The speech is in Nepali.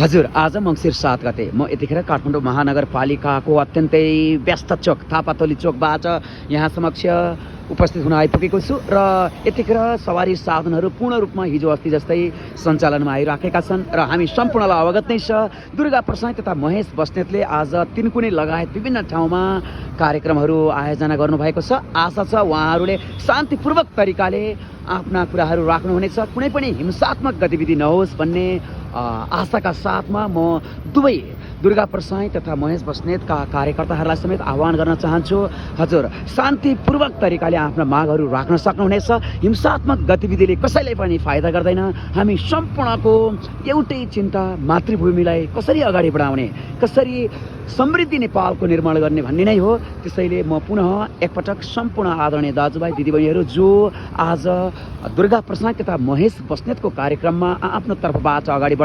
हजुर, आज मङ्सिर 7 गते म यतिखेर काठमाडौँ महानगरपालिकाको अत्यन्तै व्यस्त चोक थापातोली चोकबाट यहाँ समक्ष उपस्थित हुन आइपुगेको छु र यतिखेर सवारी साधनहरू पूर्ण रूपमा हिजो अस्ति जस्तै सञ्चालनमा आइराखेका छन् र हामी सम्पूर्णलाई अवगत नै छ। दुर्गा प्रसाईं तथा महेश बस्नेतले आज तिनकुने लगायत विभिन्न ठाउँमा कार्यक्रमहरू आयोजना गर्नुभएको छ। आशा छ उहाँहरूले शान्तिपूर्वक तरिकाले आफ्ना कुराहरू राख्नुहुनेछ, कुनै पनि हिंसात्मक गतिविधि नहोस् भन्ने आशाका साथमा म दुवै दुर्गा प्रसाईं तथा महेश बस्नेतका कार्यकर्ताहरूलाई समेत आह्वान गर्न चाहन्छु। हजुर, शान्तिपूर्वक तरिकाले आफ्ना मागहरू राख्न सक्नुहुनेछ। हिंसात्मक गतिविधिले कसैलाई पनि फाइदा गर्दैन। हामी सम्पूर्णको एउटै चिन्ता मातृभूमिलाई कसरी अगाडि बढाउने, कसरी समृद्धि नेपालको निर्माण गर्ने भन्ने नै हो। त्यसैले म पुनः एकपटक सम्पूर्ण आदरणीय दाजुभाइ दिदीबहिनीहरू जो आज दुर्गा प्रसाईं तथा महेश बस्नेतको कार्यक्रममा आफ्नो तर्फबाट अगाडि